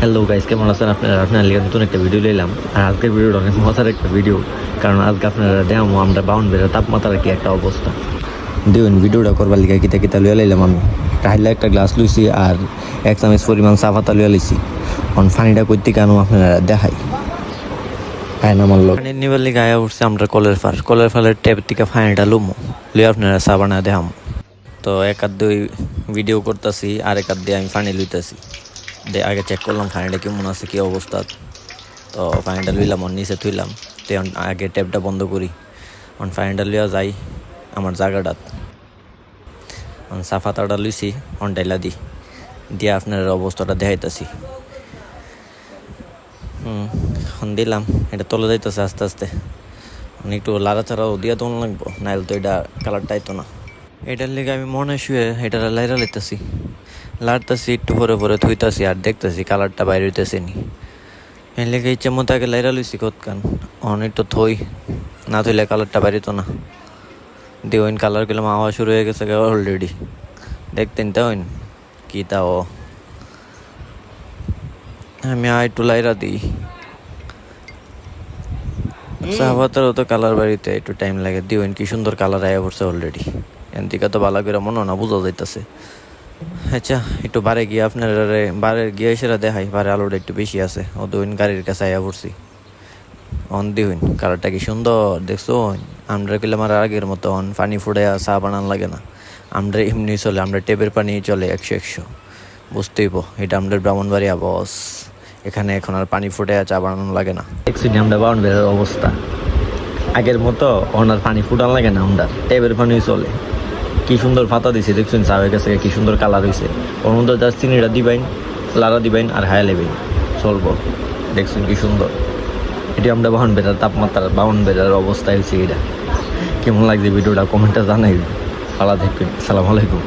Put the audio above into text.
Hello guys, কেমন আছেন আপনারা? আপনার লিগে নতুন একটা ভিডিও নিলাম। আর আজকের ভিডিওটা অনেক মজার একটা ভিডিও, কারণ আজকে আপনারা দেখাবো আমরা বাউন্ডারির তাপমাত্রার কি একটা অবস্থা। দেখুন ভিডিওটা করবার লিগে কিতা কিতা লইয়া লাইলাম। আমি কাহিলা একটা গ্লাস লইছি আর এক চামচ পরিমাণ চা পাতা লইয়া লইছি। অন পানিটা করতে কেন আপনারা দেখাই হ্যাঁ না আমার লোক পানি নিবার লিগে আয়া উঠছে আমরা কলের ফালের ট্যাপ থেকে পানিটা লুমো লইয়া আপনারা চা বানায় দেখামো। তো এক হাত দুই ভিডিও করতেছি আর এক হাত দিয়ে আমি পানি লইতেছি। আগে চেক করলাম পানিটা কেমন আছে, কি অবস্থা। তো পানিটা লইলাম, ওর নিচে থুইলাম। তো আগে ট্যাপটা বন্ধ করি, পানিটা লইয়া যাই আমার জায়গাটাত। সাফাতাটা লইছি, ডাইলা দিয়ে আপনার অবস্থাটা দেখাইতেছি। দিলাম, এটা তোলা যাইতেছে আস্তে আস্তে। একটু লাড়াচাড়াও দিয়া তোলা লাগবো, নাইলে তো এটা কালারটা আইতো না। এটার লিগে আমি মনে শুয়ে এটা লাইরা লাইতেছি, লাড়তেছি, একটু পরে পরে থুইতাছি আর দেখতেছি কালারটা বাইরে হইতেছে নি। এর লেগে ইচ্ছে মতো আগে লাইরা লইছি কতখান, অনেক তো থই না থইলে কালারটা বাইরিত না। দিয়ে ওইন কালার গেলাম আওয়া শুরু হয়ে গেছে অলরেডি। দেখতেন তো ওইন কি তাও আমি একটু লাইরা দিই। চাপাতারও তো কালার বাড়িতে একটু টাইম লাগে। দিয়ে ওইন কি সুন্দর কালার আয়া পড়ছে অলরেডি। এন থেকে তো ভালো করে মনে না বোঝা যাইতেছে। আচ্ছা, একটু বারে গিয়ে আপনার বারে গিয়ে সেরা দেখাই, বারে আলোটা একটু বেশি আছে। ও দুইন গাড়ির কাছে আয়া পড়ছি। অন দিন কালারটা কি সুন্দর দেখছো। আমরা কিলাম আর আগের মতো পানি ফুটে চা বানান লাগে না। আমরা এমনি চলে, আমরা টেপের পানি চলে 100 বুঝতেই এটা আমাদের ব্রাহ্মণবাড়িয়া বস। এখানে এখন আর পানি ফুটে চা বানানো লাগে না। দেখছি আমরা ব্রাহ্মণবাড়িয়ার অবস্থা আগের মতো, ওনার পানি ফুটান লাগে না, আমরা টেপের পানি চলে। কি সুন্দর পাতা দিছে দেখছেন, চা হয়ে গেছে, কি সুন্দর কালার হয়েছে। ওর মধ্যে জাস্ট চিনিটা দিবেন, লাড়া দিবেন আর হায়া লেবেন, চলবো। দেখছেন কি সুন্দর। এটি আমরা বাউন্ডারির তাপমাত্রা, বাউন্ডারির অবস্থা হয়েছে এটা। কেমন লাগছে ভিডিওটা কমেন্টে জানাই। ভালো থাকবেন, আসসালামু আলাইকুম।